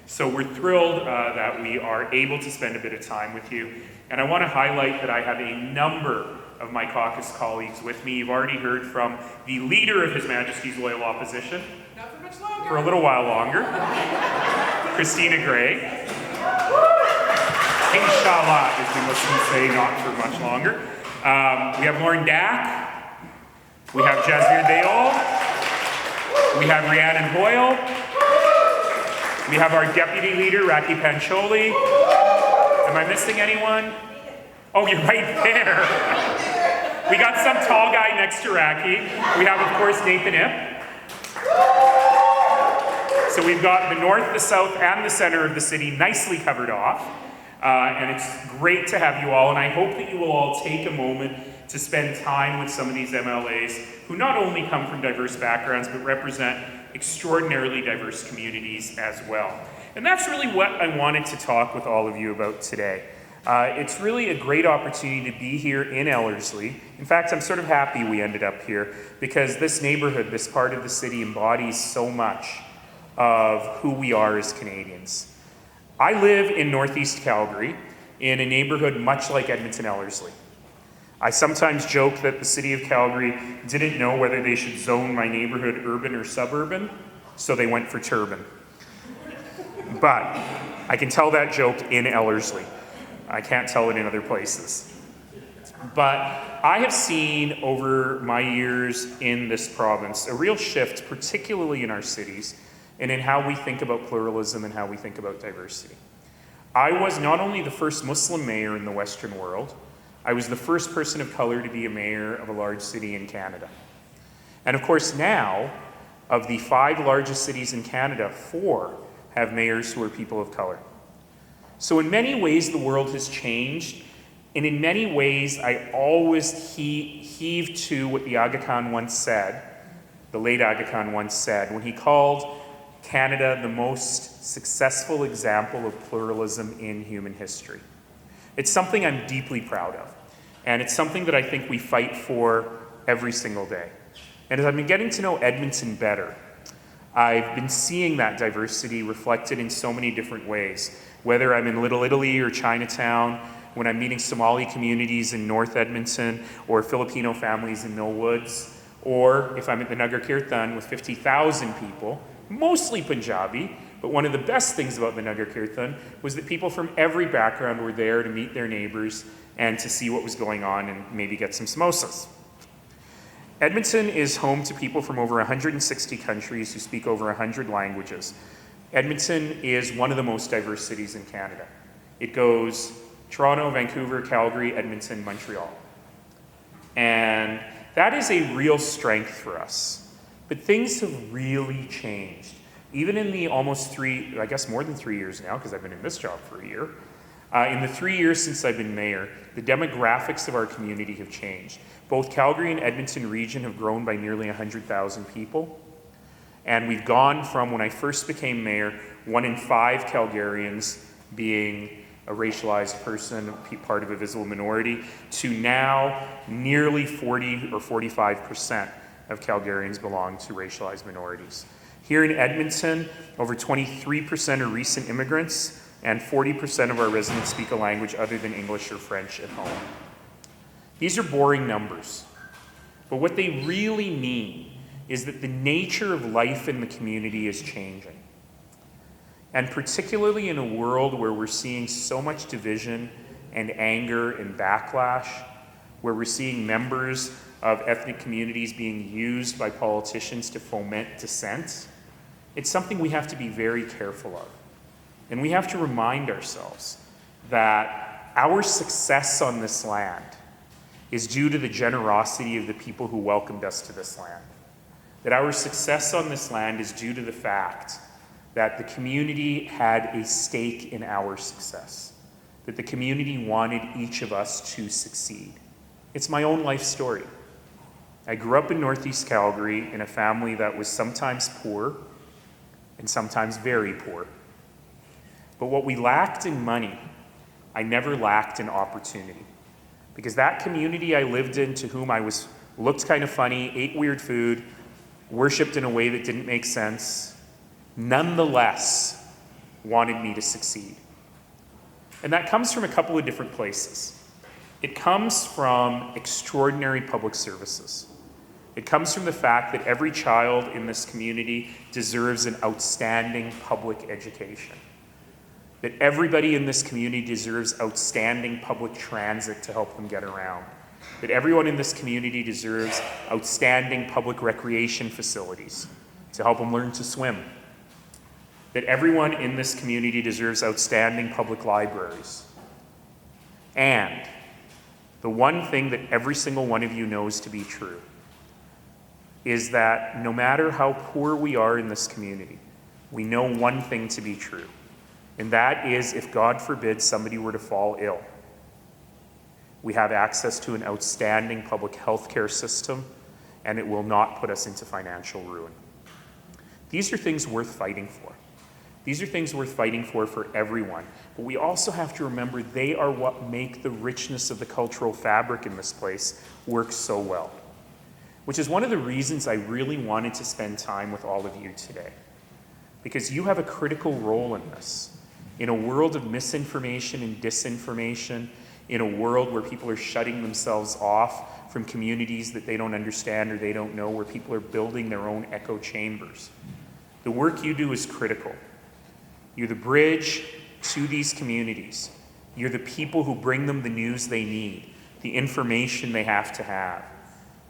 So we're thrilled that we are able to spend a bit of time with you. And I want to highlight that I have a number of my caucus colleagues with me. You've already heard from the leader of His Majesty's Loyal Opposition. Not for much longer. For a little while longer. Christina Gray. Inshallah, as the Muslims say, not for much longer. We have Lauren Dack. We have Jasmine Dayol. We have Rhiannon Hoyle. We have our deputy leader, Raki Pancholi. Am I missing anyone? Oh, you're right there. We got some tall guy next to Raki. We have, of course, Nathan Ip. So we've got the north, the south, and the center of the city nicely covered off. And it's great to have you all, and I hope that you will all take a moment to spend time with some of these MLAs who not only come from diverse backgrounds, but represent extraordinarily diverse communities as well. And that's really what I wanted to talk with all of you about today. It's really a great opportunity to be here in Ellerslie. In fact, I'm sort of happy we ended up here because this neighborhood, this part of the city, embodies so much of who we are as Canadians. I live in Northeast Calgary in a neighborhood much like Edmonton Ellerslie. I sometimes joke that the city of Calgary didn't know whether they should zone my neighborhood urban or suburban, so they went for turban. But I can tell that joke in Ellerslie. I can't tell it in other places. But I have seen over my years in this province a real shift, particularly in our cities, and in how we think about pluralism and how we think about diversity. I was not only the first Muslim mayor in the Western world, I was the first person of color to be a mayor of a large city in Canada. And of course now, of the 5 largest cities in Canada, 4 have mayors who are people of color. So in many ways, the world has changed. And in many ways, I always heave to what the Aga Khan once said, the late Aga Khan once said, when he called Canada the most successful example of pluralism in human history. It's something I'm deeply proud of, and it's something that I think we fight for every single day. And as I've been getting to know Edmonton better, I've been seeing that diversity reflected in so many different ways, whether I'm in Little Italy or Chinatown, when I'm meeting Somali communities in North Edmonton, or Filipino families in Mill Woods, or if I'm at the Nagar Kirtan with 50,000 people, mostly Punjabi, but one of the best things about the Nagar Kirtan was that people from every background were there to meet their neighbors and to see what was going on and maybe get some samosas. Edmonton is home to people from over 160 countries who speak over 100 languages. Edmonton is one of the most diverse cities in Canada. It goes Toronto, Vancouver, Calgary, Edmonton, Montreal. And that is a real strength for us. But things have really changed. Even in the almost more than 3 years now, because I've been in this job for a year, in the 3 years since I've been mayor, the demographics of our community have changed. Both Calgary and Edmonton region have grown by nearly 100,000 people. And we've gone from, when I first became mayor, 1 in 5 Calgarians being a racialized person, part of a visible minority, to now nearly 40 or 45% of Calgarians belong to racialized minorities. Here in Edmonton, over 23% are recent immigrants, and 40% of our residents speak a language other than English or French at home. These are boring numbers, but what they really mean is that the nature of life in the community is changing. And particularly in a world where we're seeing so much division and anger and backlash, where we're seeing members of ethnic communities being used by politicians to foment dissent, it's something we have to be very careful of. And we have to remind ourselves that our success on this land is due to the generosity of the people who welcomed us to this land. That our success on this land is due to the fact that the community had a stake in our success. That the community wanted each of us to succeed. It's my own life story. I grew up in Northeast Calgary in a family that was sometimes poor and sometimes very poor. But what we lacked in money, I never lacked in opportunity. Because that community I lived in, to whom I looked kind of funny, ate weird food, worshipped in a way that didn't make sense, nonetheless wanted me to succeed. And that comes from a couple of different places. It comes from extraordinary public services. It comes from the fact that every child in this community deserves an outstanding public education. That everybody in this community deserves outstanding public transit to help them get around. That everyone in this community deserves outstanding public recreation facilities to help them learn to swim. That everyone in this community deserves outstanding public libraries. And the one thing that every single one of you knows to be true is that no matter how poor we are in this community, we know one thing to be true, and that is if, God forbid, somebody were to fall ill, we have access to an outstanding public health care system, and it will not put us into financial ruin. These are things worth fighting for. These are things worth fighting for everyone. But we also have to remember they are what make the richness of the cultural fabric in this place work so well. Which is one of the reasons I really wanted to spend time with all of you today. Because you have a critical role in this. In a world of misinformation and disinformation, in a world where people are shutting themselves off from communities that they don't understand or they don't know, where people are building their own echo chambers. The work you do is critical. You're the bridge to these communities. You're the people who bring them the news they need, the information they have to have.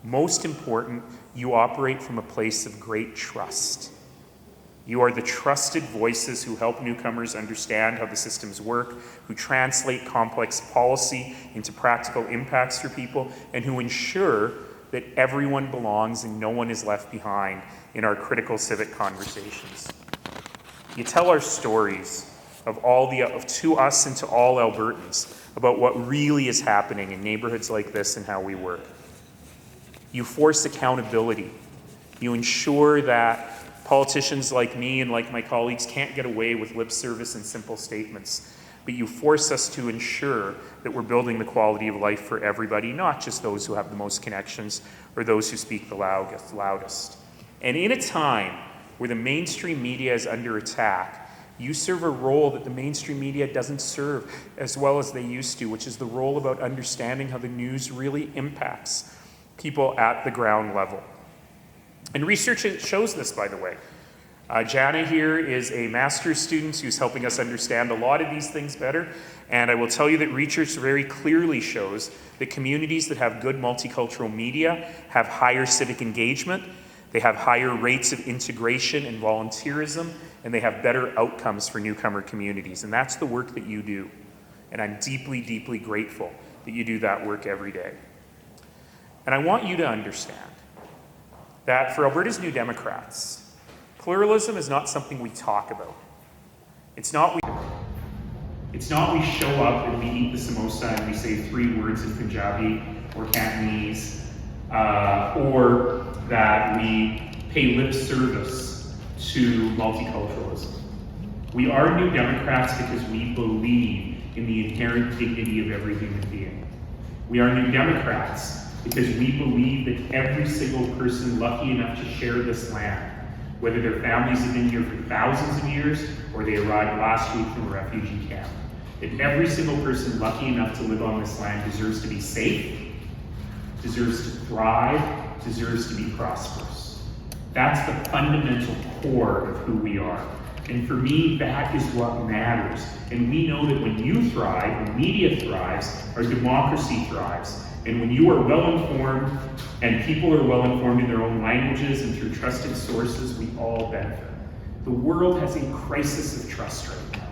Most important, you operate from a place of great trust. You are the trusted voices who help newcomers understand how the systems work, who translate complex policy into practical impacts for people, and who ensure that everyone belongs and no one is left behind in our critical civic conversations. You tell our stories to us and to all Albertans about what really is happening in neighborhoods like this and how we work. You force accountability. You ensure that politicians like me and like my colleagues can't get away with lip service and simple statements, but you force us to ensure that we're building the quality of life for everybody, not just those who have the most connections or those who speak the loudest. And in a time where the mainstream media is under attack, you serve a role that the mainstream media doesn't serve as well as they used to, which is the role about understanding how the news really impacts people at the ground level. And research shows this, by the way. Jana here is a master's student who's helping us understand a lot of these things better. And I will tell you that research very clearly shows that communities that have good multicultural media have higher civic engagement, they have higher rates of integration and volunteerism, and they have better outcomes for newcomer communities. And that's the work that you do. And I'm deeply, deeply grateful that you do that work every day. And I want you to understand that for Alberta's New Democrats, pluralism is not something we talk about. It's not we show up and we eat the samosa and we say 3 words in Punjabi or Cantonese, or that we pay lip service to multiculturalism. We are New Democrats because we believe in the inherent dignity of every human being. We are New Democrats because we believe that every single person lucky enough to share this land, whether their families have been here for thousands of years or they arrived last week from a refugee camp, that every single person lucky enough to live on this land deserves to be safe, deserves to thrive, deserves to be prosperous. That's the fundamental core of who we are. And for me, that is what matters. And we know that when you thrive, when media thrives, our democracy thrives. And when you are well-informed, and people are well-informed in their own languages and through trusted sources, we all benefit. The world has a crisis of trust right now.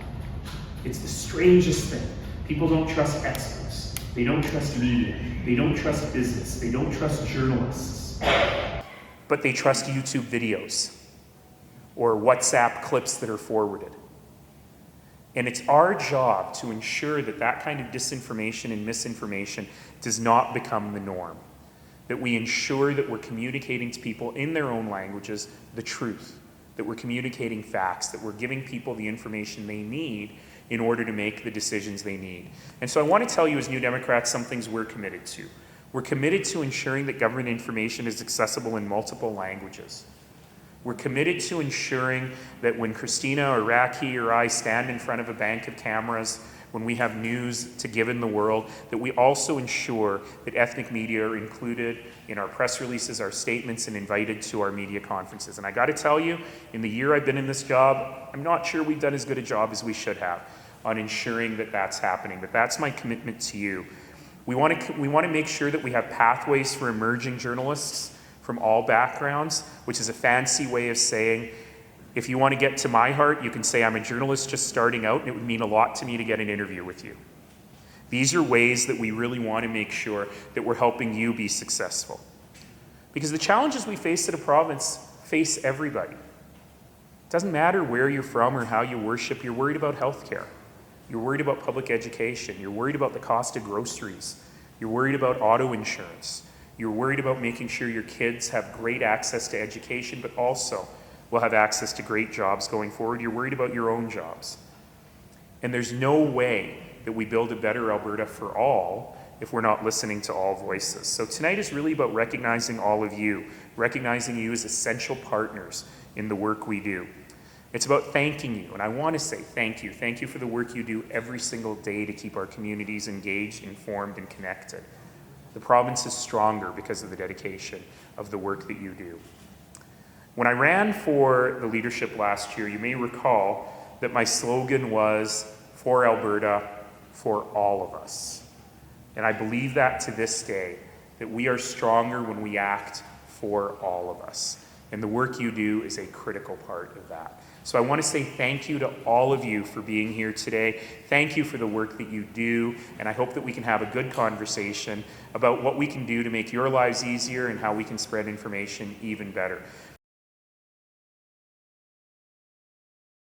It's the strangest thing. People don't trust experts. They don't trust media. They don't trust business. They don't trust journalists. But they trust YouTube videos or WhatsApp clips that are forwarded. And it's our job to ensure that that kind of disinformation and misinformation does not become the norm. That we ensure that we're communicating to people in their own languages the truth, that we're communicating facts, that we're giving people the information they need in order to make the decisions they need. And so I want to tell you as New Democrats some things we're committed to. We're committed to ensuring that government information is accessible in multiple languages. We're committed to ensuring that when Christina or Raki or I stand in front of a bank of cameras, when we have news to give in the world, that we also ensure that ethnic media are included in our press releases, our statements, and invited to our media conferences. And I gotta tell you, in the year I've been in this job, I'm not sure we've done as good a job as we should have on ensuring that that's happening, but that's my commitment to you. We want to make sure that we have pathways for emerging journalists from all backgrounds, which is a fancy way of saying, if you want to get to my heart, you can say I'm a journalist just starting out, and it would mean a lot to me to get an interview with you. These are ways that we really want to make sure that we're helping you be successful. Because the challenges we face at a province face everybody. It doesn't matter where you're from or how you worship, you're worried about healthcare. You're worried about public education. You're worried about the cost of groceries. You're worried about auto insurance. You're worried about making sure your kids have great access to education, but also will have access to great jobs going forward. You're worried about your own jobs. And there's no way that we build a better Alberta for all if we're not listening to all voices. So tonight is really about recognizing all of you, recognizing you as essential partners in the work we do. It's about thanking you, and I want to say thank you. Thank you for the work you do every single day to keep our communities engaged, informed, and connected. The province is stronger because of the dedication of the work that you do. When I ran for the leadership last year, you may recall that my slogan was, "For Alberta, for all of us." And I believe that to this day, that we are stronger when we act for all of us. And the work you do is a critical part of that. So I want to say thank you to all of you for being here today. Thank you for the work that you do, and I hope that we can have a good conversation about what we can do to make your lives easier and how we can spread information even better.